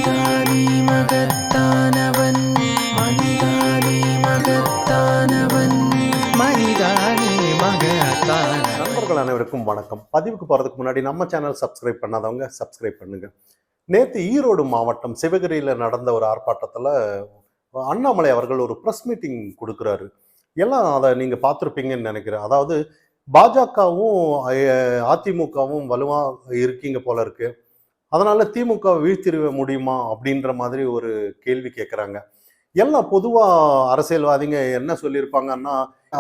மனிதானே மகத்தானவன், மனிதானே மகத்தானவன், மனிதானே மகத்தானவன். நண்பர்கள் அனைவருக்கும் வணக்கம். பதிவுக்கு போறதுக்கு முன்னாடி நம்ம சேனல் சப்ஸ்கிரைப் பண்ணாதவங்க சப்ஸ்கிரைப் பண்ணுங்க. நேற்று ஈரோடு மாவட்டம் சிவகிரியில் நடந்த ஒரு ஆர்ப்பாட்டத்தில் அண்ணாமலை அவர்கள் ஒரு ப்ரெஸ் மீட்டிங் கொடுக்குறாரு. எல்லாம் அதை நீங்கள் பார்த்துருப்பீங்கன்னு நினைக்கிறேன். அதாவது பாஜகவும் அதிமுகவும் வலுவாக இருக்கீங்க போல இருக்கு, அதனால திமுக வீழ்த்திட முடியுமா அப்படின்ற மாதிரி ஒரு கேள்வி கேட்குறாங்க. எல்லாம் பொதுவாக அரசியல்வாதிங்க என்ன சொல்லியிருப்பாங்கன்னா,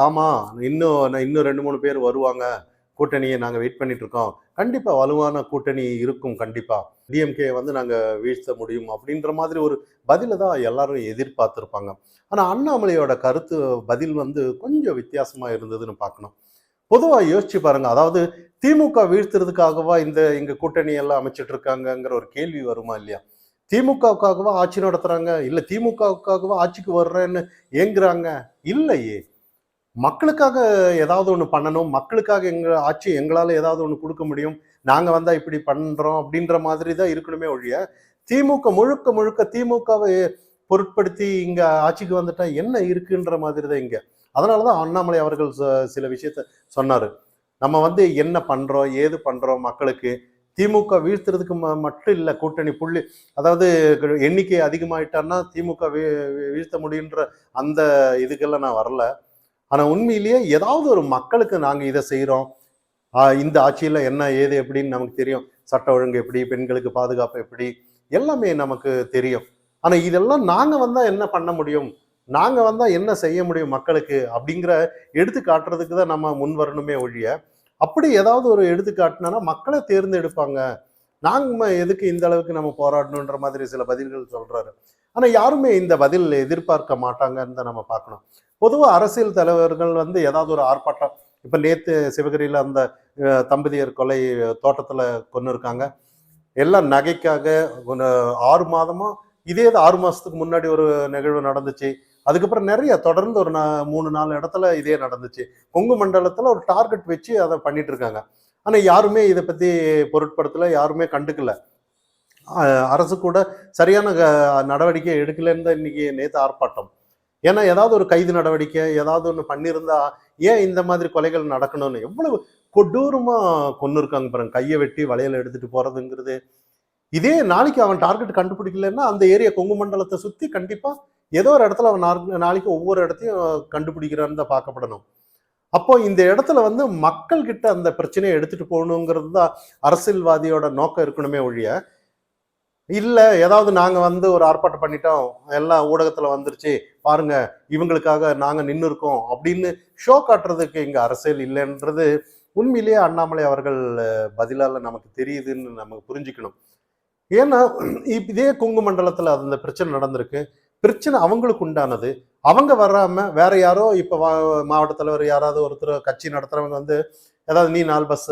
ஆமாம் இன்னும் 2-3 பேர் வருவாங்க, கூட்டணியை நாங்கள் வெயிட் பண்ணிட்டு இருக்கோம், கண்டிப்பாக வலுவான கூட்டணி இருக்கும், கண்டிப்பாக டிஎம்கே வந்து நாங்கள் வீழ்த்த முடியும் அப்படின்ற மாதிரி ஒரு பதிலை தான் எல்லாரும் எதிர்பார்த்துருப்பாங்க. ஆனால் அண்ணாமலையோட கருத்து பதில் வந்து கொஞ்சம் வித்தியாசமாக இருந்ததுன்னு பார்க்கணும். பொதுவாக யோசிச்சு பாருங்க, அதாவது திமுக வீழ்த்துறதுக்காகவா எங்க கூட்டணி எல்லாம் அமைச்சிட்டு இருக்காங்கங்கிற ஒரு கேள்வி வருமா இல்லையா? திமுகவுக்காகவா ஆட்சி நடத்துறாங்க, இல்ல திமுகவுக்காகவா ஆட்சிக்கு வர்றேன்னு ஏங்குறாங்க? இல்லையே. மக்களுக்காக ஏதாவது ஒன்று பண்ணணும், மக்களுக்காக ஆட்சி எங்களால ஏதாவது ஒன்று கொடுக்க முடியும், நாங்க வந்தா இப்படி பண்றோம் அப்படின்ற மாதிரி தான் இருக்கணுமே ஒழிய, திமுக முழுக்க முழுக்க திமுகவை பொருட்படுத்தி இங்க ஆட்சிக்கு வந்துட்டா என்ன இருக்குன்ற மாதிரி தான் இங்க. அதனாலதான் அண்ணாமலை அவர்கள் சில விஷயத்த சொன்னாரு. நம்ம வந்து என்ன பண்றோம், ஏது பண்றோம் மக்களுக்கு, திமுக வீழ்த்துறதுக்கு மட்டும் இல்லை கூட்டணி புள்ளி, அதாவது எண்ணிக்கை அதிகமாயிட்டான்னா திமுக வீழ்த்த முடியுன்ற அந்த இதுக்கெல்லாம் நான் வரல. ஆனா உண்மையிலேயே ஏதாவது ஒரு மக்களுக்கு நாங்க இதை செய்யறோம், இந்த ஆட்சியில என்ன ஏது எப்படின்னு நமக்கு தெரியும், சட்ட ஒழுங்கு எப்படி, பெண்களுக்கு பாதுகாப்பு எப்படி, எல்லாமே நமக்கு தெரியும். ஆனா இதெல்லாம் நாங்க வந்தா என்ன பண்ண முடியும், நாங்க வந்தா என்ன செய்ய முடியும் மக்களுக்கு அப்படிங்கிற எடுத்து காட்டுறதுக்கு தான் நம்ம முன் வரணுமே ஒழிய, அப்படி ஏதாவது ஒரு எடுத்துக்காட்டுனா மக்களை தேர்ந்தெடுப்பாங்க, நாங்க எதுக்கு இந்த அளவுக்கு நம்ம போராடணுன்ற மாதிரி சில பதில்கள் சொல்றாரு. ஆனா யாருமே இந்த பதில் எதிர்பார்க்க மாட்டாங்கன்னு தான் நம்ம பார்க்கணும். பொதுவாக அரசியல் தலைவர்கள் வந்து ஏதாவது ஒரு ஆர்ப்பாட்டம், இப்ப நேத்து சிவகிரியில அந்த தம்பதியர் கொலை தோட்டத்துல கொண்டு இருக்காங்க, எல்லாம் நகைக்காக 6 மாதமா இதே 6 மாசத்துக்கு முன்னாடி ஒரு நிகழ்வு நடந்துச்சு. அதுக்கப்புறம் நிறைய தொடர்ந்து ஒரு 3-4 இடத்துல இதே நடந்துச்சு. கொங்கு மண்டலத்துல ஒரு டார்கெட் வச்சு அதை பண்ணிட்டு இருக்காங்க. ஆனா யாருமே இதை பத்தி பொருட்படுத்தல, யாருமே கண்டுக்கல. அரசு கூட சரியான நடவடிக்கை எடுக்கலன்னு தான் இன்னைக்கு நேற்று ஆர்ப்பாட்டம். ஏன்னா ஏதாவது ஒரு கைது நடவடிக்கை ஏதாவது ஒன்று பண்ணியிருந்தா ஏன் இந்த மாதிரி கொலைகள் நடக்கணும்னு எவ்வளவு கொடூரமா கொண்டு இருக்காங்க பாருங்க. கையை வெட்டி வளையல் எடுத்துட்டு போறதுங்கிறது, இதே நாளைக்கு அவன் டார்கெட் கண்டுபிடிக்கலன்னா அந்த ஏரியா கொங்கு மண்டலத்தை சுத்தி கண்டிப்பா ஏதோ ஒரு இடத்துல அவன் நாளைக்கு ஒவ்வொரு இடத்தையும் கண்டுபிடிக்கிறான்னு தான் பார்க்கப்படணும். அப்போ இந்த இடத்துல வந்து மக்கள் கிட்ட அந்த பிரச்சனையை எடுத்துட்டு போகணுங்கிறது தான் அரசியல்வாதியோட நோக்கம் இருக்கணுமே ஒழிய, இல்ல ஏதாவது நாங்க வந்து ஒரு ஆர்ப்பாட்டம் பண்ணிட்டோம், எல்லாம் ஊடகத்துல வந்துருச்சு பாருங்க, இவங்களுக்காக நாங்க நின்று இருக்கோம் அப்படின்னு ஷோ காட்டுறதுக்கு இங்க அரசியல் இல்லைன்றது உண்மையிலேயே அண்ணாமலை அவர்கள் பதிலால நமக்கு தெரியுதுன்னு நமக்கு புரிஞ்சுக்கணும். ஏன்னா இதே கொங்கு மண்டலத்துல அந்த பிரச்சனை நடந்திருக்கு, பிரச்சனை அவங்களுக்கு உண்டானது, அவங்க வராம வேற யாரோ இப்ப மாவட்ட தலைவர் யாராவது ஒருத்தர் கட்சி நடத்துறவங்க வந்து ஏதாவது நீ 4 பஸ்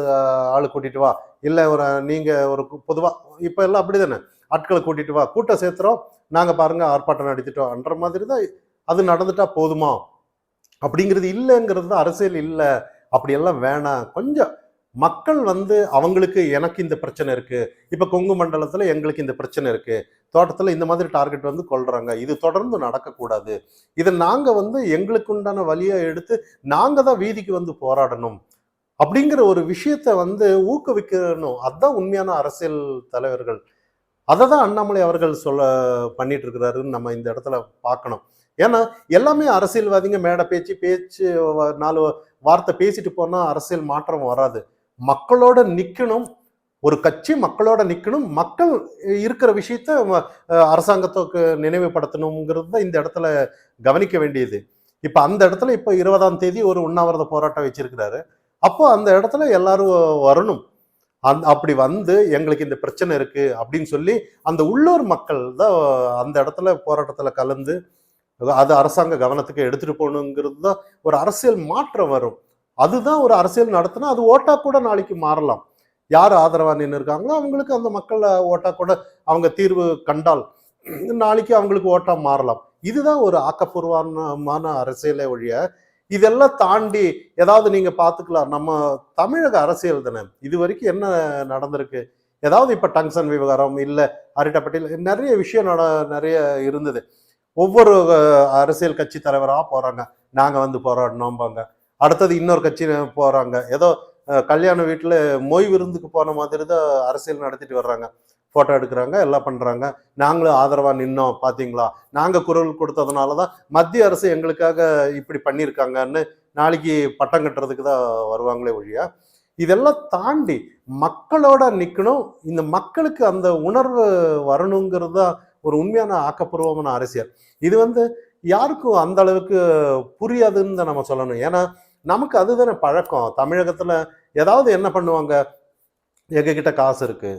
ஆளு கூட்டிட்டு வா, இல்ல நீங்க ஒரு பொதுவா இப்ப எல்லாம் அப்படிதானே, ஆட்களை கூட்டிட்டு வா, கூட்டம் சேர்த்துறோம், நாங்க பாருங்க ஆர்ப்பாட்டம் நடத்திட்டோம்ன்ற மாதிரி தான் அது நடந்துட்டா போதுமா அப்படிங்கிறது இல்லைங்கிறது தான் அரசியல். இல்லை அப்படியெல்லாம் வேணாம். கொஞ்சம் மக்கள் வந்து அவங்களுக்கு எனக்கு இந்த பிரச்சனை இருக்கு, இப்ப கொங்கு மண்டலத்துல எங்களுக்கு இந்த பிரச்சனை இருக்கு, தோட்டத்துல இந்த மாதிரி டார்கெட் வந்து கொள்றாங்க, இது தொடர்ந்து நடக்கக்கூடாது, இதை நாங்க வந்து எங்களுக்கு உண்டான வழியை எடுத்து நாங்க தான் வீதிக்கு வந்து போராடணும் அப்படிங்கிற ஒரு விஷயத்த வந்து ஊக்குவிக்கணும். அதுதான் உண்மையான அரசியல் தலைவர்கள். அதை தான் அண்ணாமலை அவர்கள் பண்ணிட்டு இருக்கிறாருன்னு நம்ம இந்த இடத்துல பார்க்கணும். ஏன்னா எல்லாமே அரசியல்வாதிங்க மேடை பேச்சு 4 வார்த்தை பேசிட்டு போனா அரசியல் மாற்றம் வராது. மக்களோட நிக்கணும், ஒரு கட்சி மக்களோட நிக்கணும், மக்கள் இருக்கிற விஷயத்த அரசாங்கத்துக்கு நினைவுபடுத்தணுங்கிறது தான் இந்த இடத்துல கவனிக்க வேண்டியது. இப்ப அந்த இடத்துல இப்ப 20ஆம் தேதி ஒரு உண்ணாவிரத போராட்டம் வச்சிருக்கிறாரு. அப்போ அந்த இடத்துல எல்லாரும் வரணும். அப்படி வந்து எங்களுக்கு இந்த பிரச்சனை இருக்கு அப்படின்னு சொல்லி அந்த உள்ளூர் மக்கள் தான் அந்த இடத்துல போராட்டத்துல கலந்து அது அரசாங்க கவனத்துக்கு எடுத்துட்டு போகணுங்கிறது தான் ஒரு அரசியல் மாற்றம் வரும். அதுதான் ஒரு அரசியல் நடத்தினா அது ஓட்டா கூட நாளைக்கு மாறலாம். யார் ஆதரவா நின்று இருக்காங்களோ அவங்களுக்கு அந்த மக்கள் ஓட்டா கூட அவங்க தீர்வு கண்டால் நாளைக்கு அவங்களுக்கு ஓட்டா மாறலாம். இதுதான் ஒரு ஆக்கப்பூர்வமான அரசியலை ஒழிய, இதெல்லாம் தாண்டி ஏதாவது நீங்க பாத்துக்கலாம். நம்ம தமிழக அரசியல் தானே இது வரைக்கும் என்ன நடந்திருக்கு, ஏதாவது இப்போ டங்ஷன் விவகாரம் இல்லை அரிட்டப்பட்டியில் நிறைய விஷயம் நிறைய இருந்தது. ஒவ்வொரு அரசியல் கட்சி தலைவராக போகிறாங்க, நாங்கள் வந்து போராடினோம்பாங்க. அடுத்தது இன்னொரு கட்சி போகிறாங்க, ஏதோ கல்யாண வீட்டில் மொய் விருந்துக்கு போன மாதிரி தான் அரசியல் நடத்திட்டு வர்றாங்க. ஃபோட்டோ எடுக்கிறாங்க, எல்லாம் பண்ணுறாங்க. நாங்களும் ஆதரவாக நின்னோம் பார்த்தீங்களா, நாங்கள் குரல் கொடுத்ததுனால தான் மத்திய அரசு எங்களுக்காக இப்படி பண்ணியிருக்காங்கன்னு நாளைக்கு பட்டம் கட்டுறதுக்கு தான் வருவாங்களே ஒழியா, இதெல்லாம் தாண்டி மக்களோட நிற்கணும். இந்த மக்களுக்கு அந்த உணர்வு வரணுங்கிறது தான் ஒரு உண்மையான ஆக்கப்பூர்வமான அரசியல். இது வந்து யாருக்கும் அந்த அளவுக்கு புரியாதுன்னு தான் நம்ம சொல்லணும். ஏன்னா நமக்கு அதுதானே பழக்கம். தமிழகத்துல ஏதாவது என்ன பண்ணுவாங்க, எங்ககிட்ட காசு இருக்கு,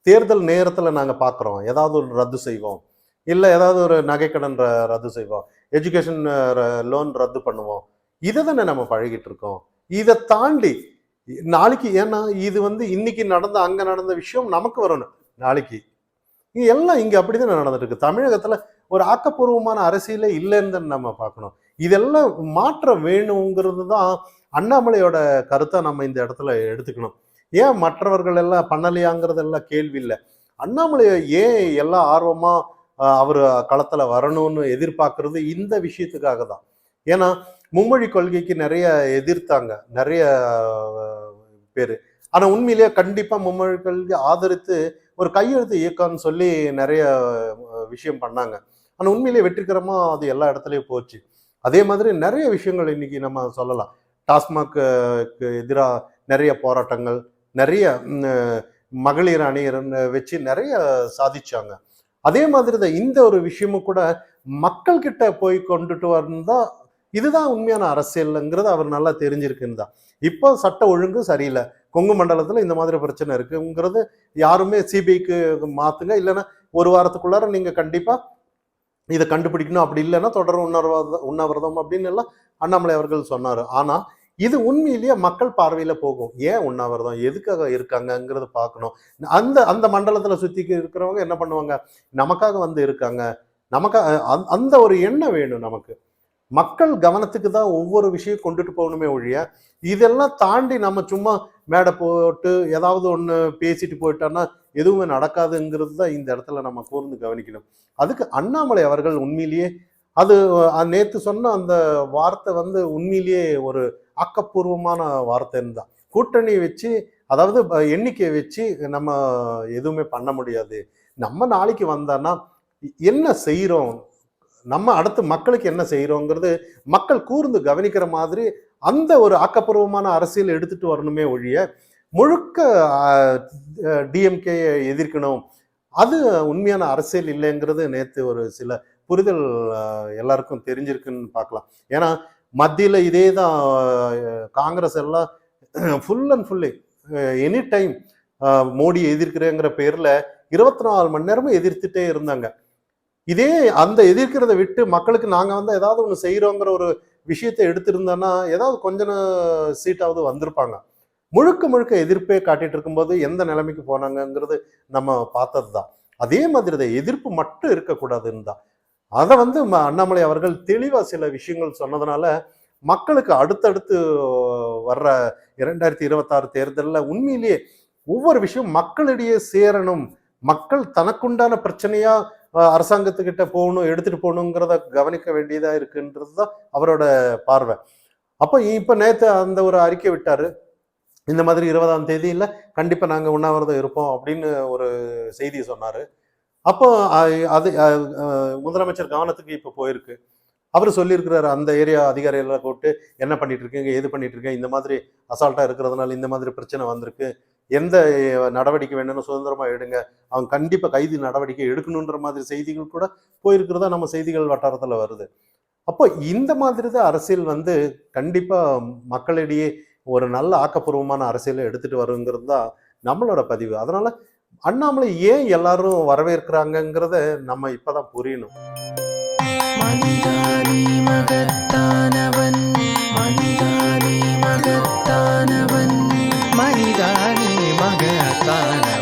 தேர்தல் நேரத்துல நாங்க பாக்குறோம், ஏதாவது ஒரு ரத்து செய்வோம், இல்ல ஏதாவது ஒரு நகைக்கடன் ரத்து செய்வோம், எஜுகேஷன் லோன் ரத்து பண்ணுவோம். இதை தானே நம்ம பழகிட்டு இருக்கோம். இதை தாண்டி நாளைக்கு, ஏன்னா இது வந்து இன்னைக்கு நடந்த அங்க நடந்த விஷயம் நமக்கு வரணும் நாளைக்கு. இது எல்லாம் இங்க அப்படிதான் நடந்துட்டு இருக்கு. தமிழகத்துல ஒரு ஆக்கப்பூர்வமான அரசியலே இல்லைன்னு நம்ம பார்க்கணும். இதெல்லாம் மாற்றம் வேணுங்கிறது தான் அண்ணாமலையோட கருத்தை நம்ம இந்த இடத்துல எடுத்துக்கணும். ஏன் மற்றவர்கள் எல்லாம் பண்ணலையாங்கிறதெல்லாம் கேள்வி இல்லை. அண்ணாமலையை ஏன் எல்லாம் ஆர்வமா அவர் களத்துல வரணும்னு எதிர்பார்க்கறது இந்த விஷயத்துக்காக தான். ஏன்னா மும்மொழி கொள்கைக்கு நிறைய எதிர்த்தாங்க நிறைய பேர். ஆனா உண்மையிலேயே கண்டிப்பா மும்மொழி கொள்கை ஆதரித்து ஒரு கையெழுத்து இயக்கம்னு சொல்லி நிறைய விஷயம் பண்ணாங்க. ஆனா உண்மையிலேயே வெற்றிகரமா அது எல்லா இடத்துலயும் போச்சு. அதே மாதிரி நிறைய விஷயங்கள் இன்னைக்கு நம்ம சொல்லலாம். டாஸ்மாக்கு எதிராக நிறைய போராட்டங்கள், நிறைய மகளிர் அணியர் வச்சு நிறைய சாதிச்சாங்க. அதே மாதிரி தான் இந்த ஒரு விஷயமும் கூட மக்கள் கிட்ட போய் கொண்டுட்டு வந்தா இதுதான் உண்மையான அரசியல்ங்கிறது அவர் நல்லா தெரிஞ்சிருக்குன்னு தான். இப்போ சட்ட ஒழுங்கு சரியில்லை, கொங்கு மண்டலத்துல இந்த மாதிரி பிரச்சனை இருக்குங்கிறது யாருமே சிபிஐக்கு மாத்துங்க, இல்லைன்னா ஒரு வாரத்துக்குள்ளார நீங்க கண்டிப்பா இதை கண்டுபிடிக்கணும், அப்படி இல்லைன்னா தொடர் உண்ணாவிரதம் அப்படின்னு எல்லாம் அண்ணாமலை அவர்கள் சொன்னாரு. ஆனா இது உண்மையிலேயே மக்கள் பார்வையில போகும். ஏன் உண்ணாவிரதம், எதுக்காக இருக்காங்கிறத பார்க்கணும். அந்த அந்த மண்டலத்துல சுத்தி இருக்கிறவங்க என்ன பண்ணுவாங்க, நமக்காக வந்து இருக்காங்க, நமக்காக அந்த ஒரு எண்ணம் வேணும் நமக்கு. மக்கள் கவனத்துக்கு தான் ஒவ்வொரு விஷயம் கொண்டுட்டு போகணுமே ஒழிய, இதெல்லாம் தாண்டி நம்ம சும்மா மேடை போட்டு ஏதாவது ஒன்று பேசிட்டு போயிட்டோம்னா எதுவுமே நடக்காதுங்கிறது தான் இந்த இடத்துல நம்ம கூர்ந்து கவனிக்கணும். அதுக்கு அண்ணாமலை அவர்கள் உண்மையிலேயே அது நேற்று சொன்ன அந்த வார்த்தை வந்து உண்மையிலேயே ஒரு ஆக்கப்பூர்வமான வார்த்தைன்னு தான். கூட்டணி வச்சு, அதாவது எண்ணிக்கையை வச்சு நம்ம எதுவுமே பண்ண முடியாது. நம்ம நாளைக்கு வந்தோன்னா என்ன செய்கிறோம், நம்ம அடுத்து மக்களுக்கு என்ன செய்கிறோங்கிறது மக்கள் கூர்ந்து கவனிக்கிற மாதிரி அந்த ஒரு ஆக்கப்பூர்வமான அரசியல் எடுத்துட்டு வரணுமே ஒழிய, முழுக்க டிஎம்கே எதிர்க்கணும், அது உண்மையான அரசியல் இல்லைங்கிறது நேற்று ஒரு சில புரிதல் எல்லாருக்கும் தெரிஞ்சிருக்குன்னு பார்க்கலாம். ஏன்னா மத்தியில் இதே தான் காங்கிரஸ் எல்லாம் full and fully any time Modi எதிர்க்கிறேங்கிற பேர்ல 24 மணி நேரமும் எதிர்த்துட்டே இருந்தாங்க. இதே அந்த எதிர்க்கிறத விட்டு மக்களுக்கு நாங்க வந்து ஏதாவது ஒன்று செய்யறோங்கிற ஒரு விஷயத்தை எடுத்திருந்தோன்னா ஏதாவது கொஞ்ச சீட்டாவது வந்திருப்பாங்க. முழுக்க முழுக்க எதிர்ப்பே காட்டிட்டு இருக்கும்போது எந்த நிலைமைக்கு போனாங்கிறது நம்ம பார்த்தது தான். அதே மாதிரி தான் எதிர்ப்பு மட்டும் இருக்கக்கூடாதுன்னு தான். அதை வந்து அண்ணாமலை அவர்கள் தெளிவா சில விஷயங்கள் சொன்னதுனால மக்களுக்கு அடுத்தடுத்து வர்ற 2026 தேர்தலில் உண்மையிலேயே ஒவ்வொரு விஷயம் மக்களிடையே சேரணும், மக்கள் தனக்குண்டான பிரச்சனையா அரசாங்கத்துக்கிட்ட போகணும், எடுத்துட்டு போகணுங்கிறத கவனிக்க வேண்டியதா இருக்குன்றது தான் அவரோட பார்வை. அப்போ இப்ப நேற்று அந்த ஒரு அறிக்கை விட்டாரு, இந்த மாதிரி 20ஆம் தேதியில கண்டிப்பா நாங்க உண்ணாவிரதம் இருப்போம் அப்படின்னு ஒரு செய்தியை சொன்னாரு. அப்போ அது முதலமைச்சர் கவனத்துக்கு இப்ப போயிருக்கு. அவர் சொல்லியிருக்கிறாரு, அந்த ஏரியா அதிகாரிகளை கூப்பிட்டு என்ன பண்ணிட்டு இருக்கீங்க, எது பண்ணிட்டு இருக்கீங்க, இந்த மாதிரி அசால்ட்டா இருக்கிறதுனால இந்த மாதிரி பிரச்சனை வந்திருக்கு, எந்த நடவடிக்கை வேணும்னு சுதந்திரமா எடுங்க, அவங்க கண்டிப்பா கைது நடவடிக்கை எடுக்கணுன்ற மாதிரி செய்திகள் கூட போயிருக்கிறதா நம்ம செய்திகள் வட்டாரத்துல வருது. அப்போ இந்த மாதிரி தான் அரசியல் வந்து கண்டிப்பா மக்களிடையே ஒரு நல்ல ஆக்கப்பூர்வமான அரசியலை எடுத்துட்டு வருங்கிறது தான் நம்மளோட பதிவு. அதனால அண்ணாமலை ஏன் எல்லாரும் வரவேற்கிறாங்கிறத நம்ம இப்பதான் புரியணும். மனிதானி மகத்தானவன், மனிதானி மகத்தானவன், மனிதானி மகத்தானவன்.